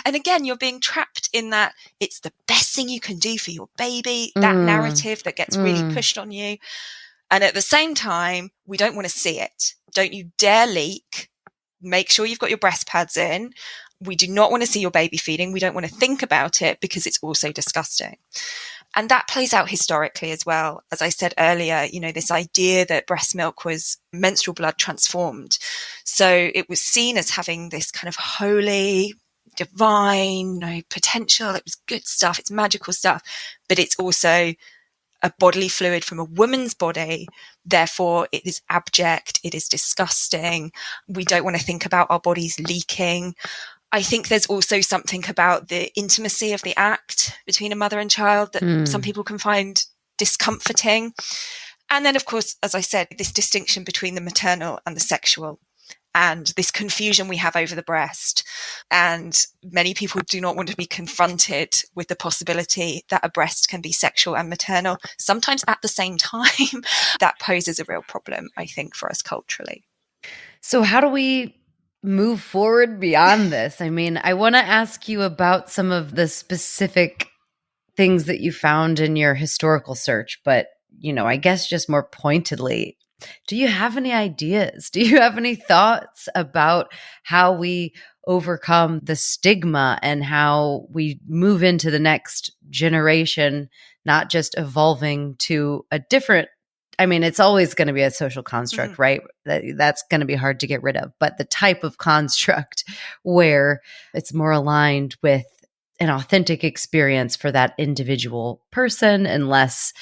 and again, you're being trapped in that it's the best thing you can do for your baby, that narrative that gets really pushed on you. And at the same time, we don't want to see it. Don't you dare leak. Make sure you've got your breast pads in. We do not want to see your baby feeding. We don't want to think about it because it's also disgusting. And that plays out historically as well. As I said earlier, you know, this idea that breast milk was menstrual blood transformed. So it was seen as having this kind of holy, divine, potential. It was good stuff. It's magical stuff. But it's also a bodily fluid from a woman's body. Therefore, it is abject. It is disgusting. We don't want to think about our bodies leaking. I think there's also something about the intimacy of the act between a mother and child that some people can find discomforting. And then, of course, as I said, this distinction between the maternal and the sexual, and this confusion we have over the breast. And many people do not want to be confronted with the possibility that a breast can be sexual and maternal, sometimes at the same time. That poses a real problem, I think, for us culturally. So how do we move forward beyond this? I mean, I want to ask you about some of the specific things that you found in your historical search, but, you know, I guess just more pointedly, do you have any ideas? Do you have any thoughts about how we overcome the stigma and how we move into the next generation, not just evolving to a different, I mean, it's always going to be a social construct, right? That's going to be hard to get rid of, but the type of construct where it's more aligned with an authentic experience for that individual person and less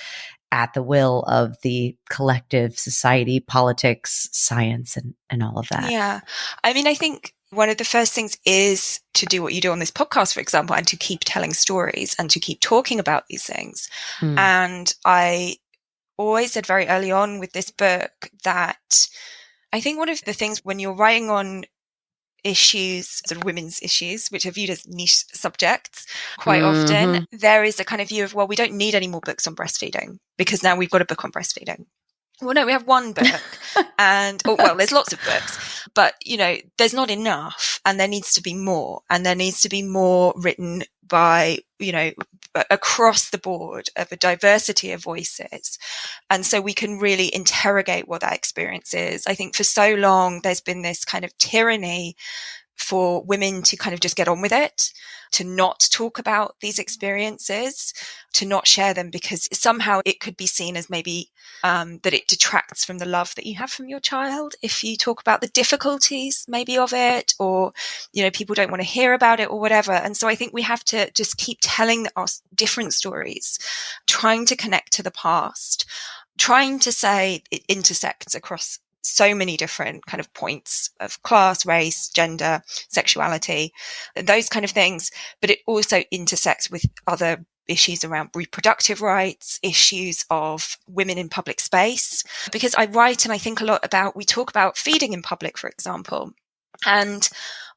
at the will of the collective society, politics, science, and all of that. Yeah. I mean, I think one of the first things is to do what you do on this podcast, for example, and to keep telling stories and to keep talking about these things. And I always said very early on with this book that I think one of the things when you're writing on issues, sort of women's issues, which are viewed as niche subjects quite often, there is a kind of view of, well, we don't need any more books on breastfeeding because now we've got a book on breastfeeding. Well, no, we have one book and, there's lots of books, but, there's not enough and there needs to be more, and there needs to be more written by, across the board of a diversity of voices. And so we can really interrogate what that experience is. I think for so long, there's been this kind of tyranny for women to kind of just get on with it, to not talk about these experiences, to not share them, because somehow it could be seen as maybe that it detracts from the love that you have from your child if you talk about the difficulties maybe of it, or, people don't want to hear about it or whatever. And so I think we have to just keep telling us different stories, trying to connect to the past, trying to say it intersects across so many different kind of points of class, race, gender, sexuality, those kind of things. But it also intersects with other issues around reproductive rights, issues of women in public space. Because I write and I think a lot about, we talk about feeding in public, for example. And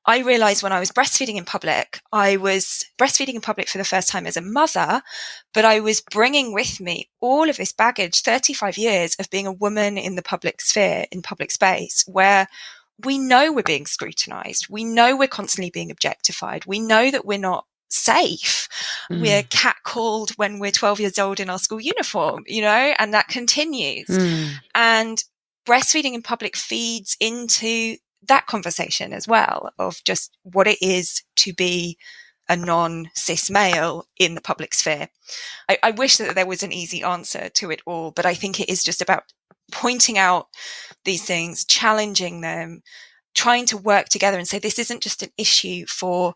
I realized when I was breastfeeding in public, I was breastfeeding in public for the first time as a mother, but I was bringing with me all of this baggage, 35 years of being a woman in the public sphere, in public space, where we know we're being scrutinized. We know we're constantly being objectified. We know that we're not safe. We're catcalled when we're 12 years old in our school uniform, and that continues. And breastfeeding in public feeds into that conversation as well, of just what it is to be a non-cis male in the public sphere. I wish that there was an easy answer to it all, but I think it is just about pointing out these things, challenging them, trying to work together and say, this isn't just an issue for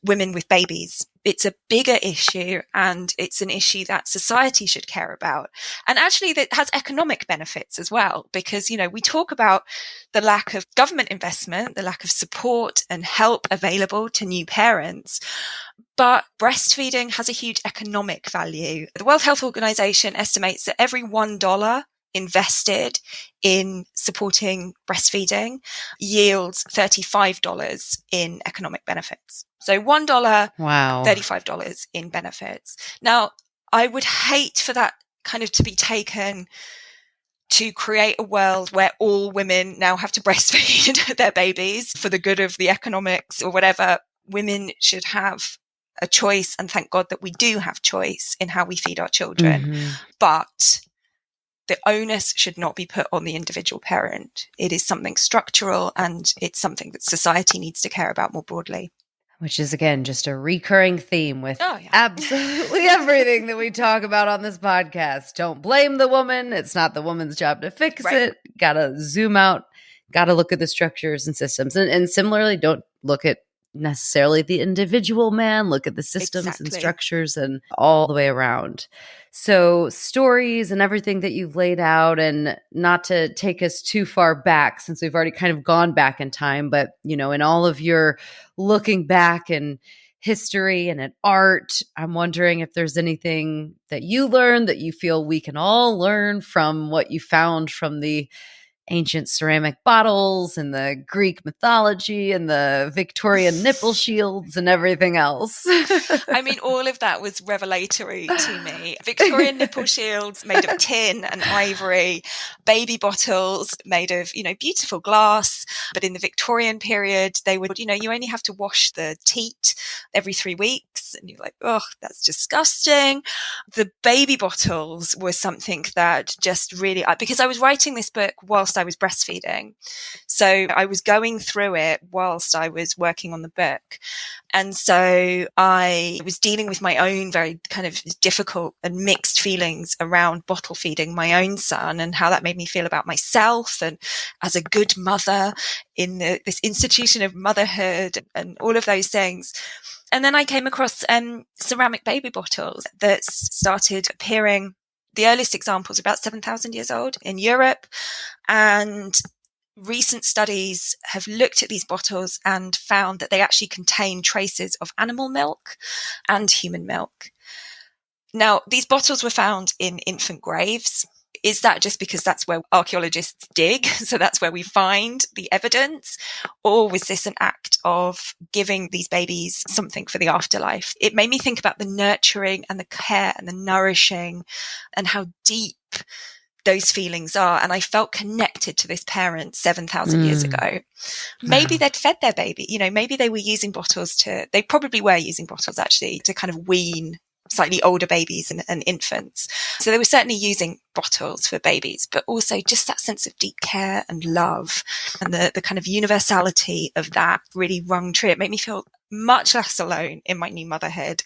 women with babies. It's a bigger issue, and it's an issue that society should care about. And actually that has economic benefits as well, because, we talk about the lack of government investment, the lack of support and help available to new parents. But breastfeeding has a huge economic value. The World Health Organization estimates that every $1 invested in supporting breastfeeding yields $35 in economic benefits. So $1, wow, $35 in benefits. Now, I would hate for that kind of to be taken to create a world where all women now have to breastfeed their babies for the good of the economics or whatever. Women should have a choice, and thank God that we do have choice in how we feed our children. But the onus should not be put on the individual parent. It is something structural, and it's something that society needs to care about more broadly. Which is, again, just a recurring theme with absolutely everything that we talk about on this podcast. Don't blame the woman. It's not the woman's job to fix it. Got to zoom out. Got to look at the structures and systems. And similarly, don't look at necessarily the individual man. Look at the systems and structures and all the way around. So stories and everything that you've laid out, and not to take us too far back since we've already kind of gone back in time, but, in all of your looking back in history and at art, I'm wondering if there's anything that you learned that you feel we can all learn from what you found from the ancient ceramic bottles and the Greek mythology and the Victorian nipple shields and everything else. I mean, all of that was revelatory to me. Victorian nipple shields made of tin and ivory, baby bottles made of, beautiful glass. But in the Victorian period, they would, you only have to wash the teat every 3 weeks. And you're like, oh, that's disgusting. The baby bottles were something that just really, because I was writing this book whilst I was breastfeeding. So I was going through it whilst I was working on the book. And so I was dealing with my own very kind of difficult and mixed feelings around bottle feeding my own son, and how that made me feel about myself and as a good mother in this institution of motherhood and all of those things. And then I came across ceramic baby bottles that started appearing The earliest examples are about 7,000 years old in Europe. And recent studies have looked at these bottles and found that they actually contain traces of animal milk and human milk. Now, these bottles were found in infant graves. Is that just because that's where archaeologists dig? So that's where we find the evidence? Or was this an act of giving these babies something for the afterlife? It made me think about the nurturing and the care and the nourishing and how deep those feelings are. And I felt connected to this parent 7,000 years ago. Maybe they'd fed their baby, maybe they were using bottles they probably were using bottles actually to kind of wean slightly older babies and infants. So they were certainly using bottles for babies, but also just that sense of deep care and love and the kind of universality of that really rung true. It made me feel much less alone in my new motherhood.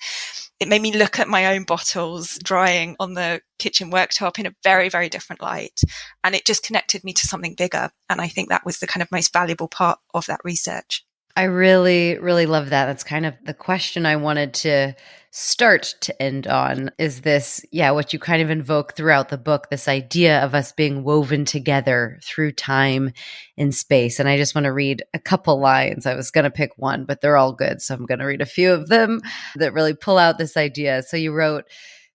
It made me look at my own bottles drying on the kitchen worktop in a very, very different light. And it just connected me to something bigger. And I think that was the kind of most valuable part of that research. I really, really love that. That's kind of the question I wanted to start to end on is this, what you kind of invoke throughout the book, this idea of us being woven together through time and space. And I just want to read a couple lines. I was going to pick one, but they're all good. So I'm going to read a few of them that really pull out this idea. So you wrote,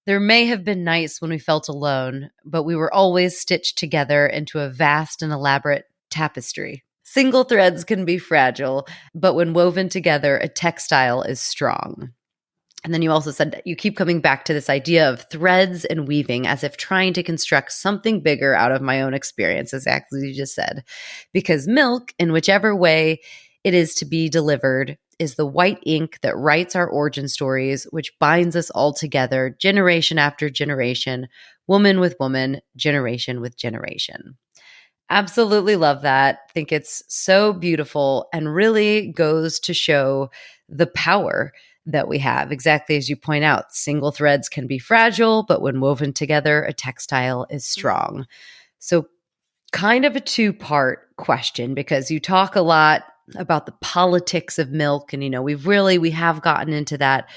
"There may have been nights when we felt alone, but we were always stitched together into a vast and elaborate tapestry. Single threads can be fragile, but when woven together, a textile is strong." And then you also said that you keep coming back to this idea of threads and weaving as if trying to construct something bigger out of my own experience, exactly as you just said. Because milk, in whichever way it is to be delivered, is the white ink that writes our origin stories, which binds us all together, generation after generation, woman with woman, generation with generation. Absolutely love that. Think it's so beautiful and really goes to show the power that we have. Exactly as you point out, single threads can be fragile, but when woven together, a textile is strong. So kind of a two-part question, because you talk a lot about the politics of milk. And, we have gotten into that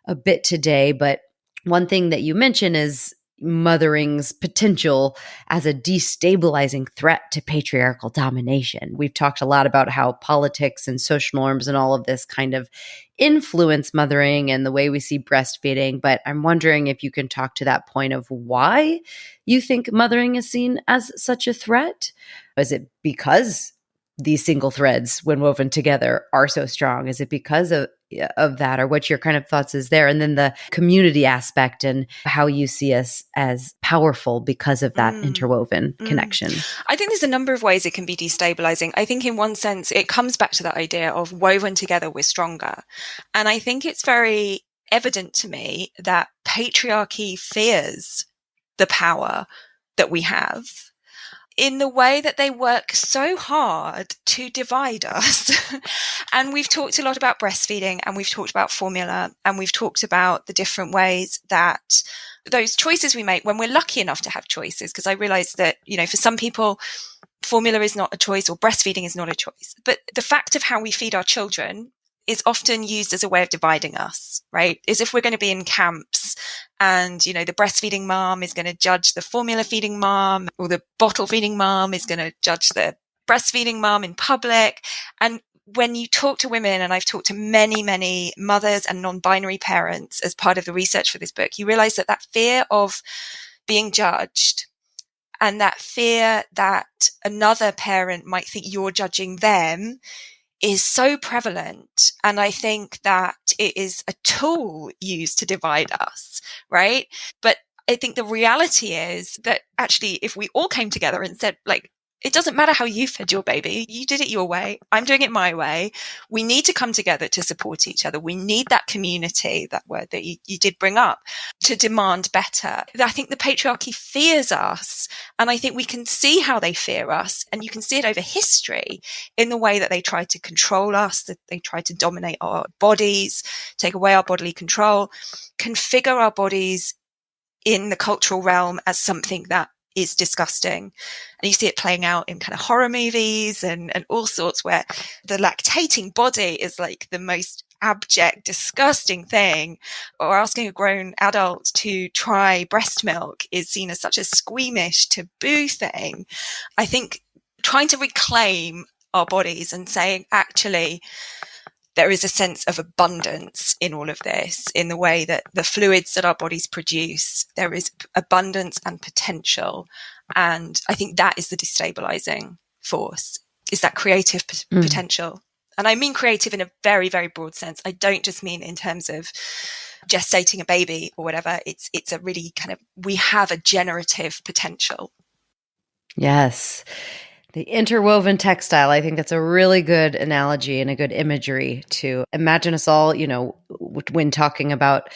a bit today. But one thing that you mention is mothering's potential as a destabilizing threat to patriarchal domination. We've talked a lot about how politics and social norms and all of this kind of influence mothering and the way we see breastfeeding. But I'm wondering if you can talk to that point of why you think mothering is seen as such a threat. Is it because these single threads, when woven together, are so strong? Is it because of that, or what your kind of thoughts is there? And then the community aspect and how you see us as powerful because of that interwoven connection. I think there's a number of ways it can be destabilizing. I think in one sense, it comes back to that idea of woven together, we're stronger. And I think it's very evident to me that patriarchy fears the power that we have, in the way that they work so hard to divide us. And we've talked a lot about breastfeeding, and we've talked about formula, and we've talked about the different ways that those choices we make when we're lucky enough to have choices. Because I realize that, for some people, formula is not a choice or breastfeeding is not a choice. But the fact of how we feed our children is often used as a way of dividing us, right? As if we're going to be in camps and, the breastfeeding mom is going to judge the formula feeding mom, or the bottle feeding mom is going to judge the breastfeeding mom in public. And when you talk to women, and I've talked to many, many mothers and non-binary parents as part of the research for this book, you realize that fear of being judged and that fear that another parent might think you're judging them is so prevalent. And I think that it is a tool used to divide us, right? But I think the reality is that actually, if we all came together and said, it doesn't matter how you fed your baby, you did it your way, I'm doing it my way. We need to come together to support each other. We need that community, that word that you did bring up, to demand better. I think the patriarchy fears us, and I think we can see how they fear us, and you can see it over history in the way that they try to control us, that they try to dominate our bodies, take away our bodily control, configure our bodies in the cultural realm as something that is disgusting. And you see it playing out in kind of horror movies and all sorts, where the lactating body is like the most abject, disgusting thing, or asking a grown adult to try breast milk is seen as such a squeamish, taboo thing. I think trying to reclaim our bodies and saying, actually, there is a sense of abundance in all of this, in the way that the fluids that our bodies produce, there is abundance and potential. And I think that is the destabilizing force, is that creative potential. And I mean creative in a very, very broad sense. I don't just mean in terms of gestating a baby or whatever. It's a really kind of, we have a generative potential. Yes. The interwoven textile. I think that's a really good analogy and a good imagery to imagine us all, when talking about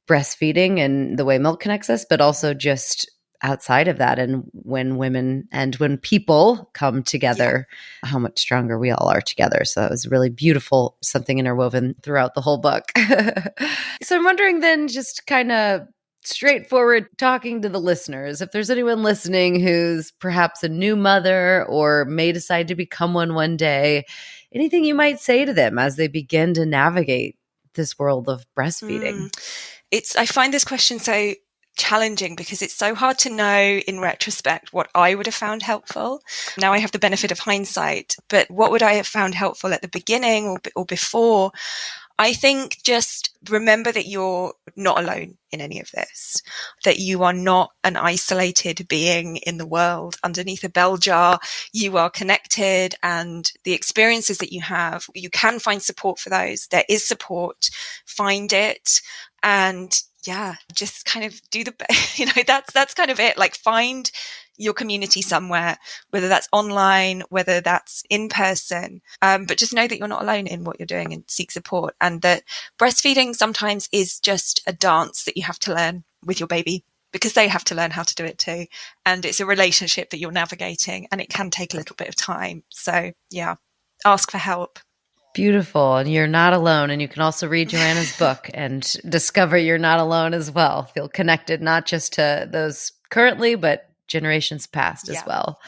breastfeeding and the way milk connects us, but also just outside of that. And when women and when people come together, how much stronger we all are together. So that was really beautiful, something interwoven throughout the whole book. So I'm wondering then, just kind of straightforward, talking to the listeners, if there's anyone listening who's perhaps a new mother or may decide to become one day, anything you might say to them as they begin to navigate this world of breastfeeding? I find this question so challenging because it's so hard to know in retrospect what I would have found helpful. Now I have the benefit of hindsight, but what would I have found helpful at the beginning or before? I think just remember that you're not alone in any of this, that you are not an isolated being in the world underneath a bell jar. You are connected, and the experiences that you have, you can find support for those. There is support. Find it. And just kind of do that's kind of it. Like, find your community somewhere, whether that's online, whether that's in person. But just know that you're not alone in what you're doing, and seek support. And that breastfeeding sometimes is just a dance that you have to learn with your baby, because they have to learn how to do it too. And it's a relationship that you're navigating, and it can take a little bit of time. So ask for help. Beautiful. And you're not alone. And you can also read Joanna's book and discover you're not alone as well. Feel connected, not just to those currently, but generations past as well.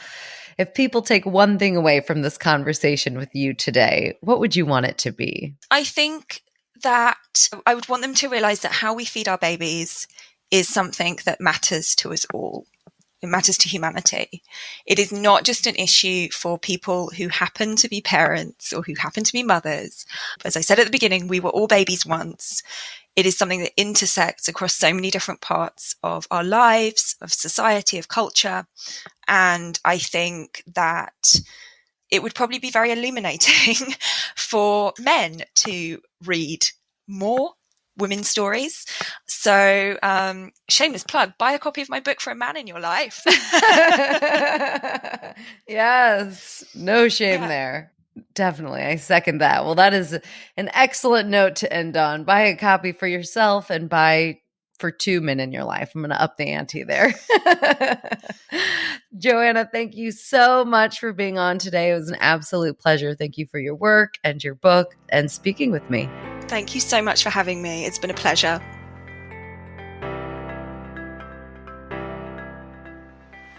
If people take one thing away from this conversation with you today, what would you want it to be? I think that I would want them to realize that how we feed our babies is something that matters to us all. It matters to humanity. It is not just an issue for people who happen to be parents or who happen to be mothers. As I said at the beginning, we were all babies once. It is something that intersects across so many different parts of our lives, of society, of culture. And I think that it would probably be very illuminating for men to read more women's stories. So shameless plug, buy a copy of my book for a man in your life. Yes, no shame there. Definitely. I second that. Well, that is an excellent note to end on. Buy a copy for yourself and buy for 2 men in your life. I'm going to up the ante there. Joanna, thank you so much for being on today. It was an absolute pleasure. Thank you for your work and your book and speaking with me. Thank you so much for having me. It's been a pleasure.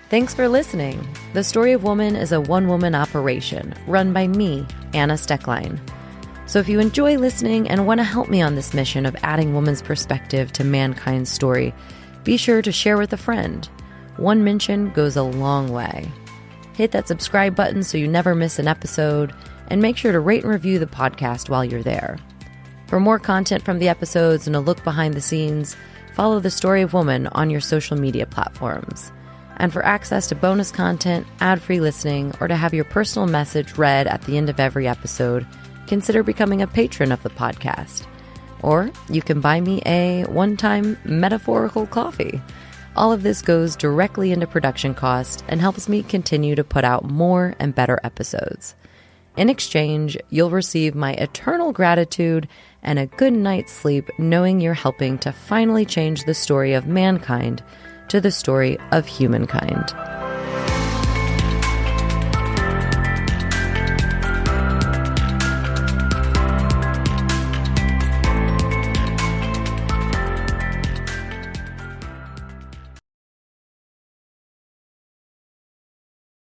Thanks for listening. The Story of Woman is a one-woman operation run by me, Anna Stecklein. So if you enjoy listening and want to help me on this mission of adding woman's perspective to mankind's story, be sure to share with a friend. One mention goes a long way. Hit that subscribe button so you never miss an episode, and make sure to rate and review the podcast while you're there. For more content from the episodes and a look behind the scenes, follow The Story of Woman on your social media platforms. And for access to bonus content, ad-free listening, or to have your personal message read at the end of every episode, consider becoming a patron of the podcast. Or you can buy me a one-time metaphorical coffee. All of this goes directly into production costs and helps me continue to put out more and better episodes. In exchange, you'll receive my eternal gratitude and a good night's sleep knowing you're helping to finally change the story of mankind to the story of humankind.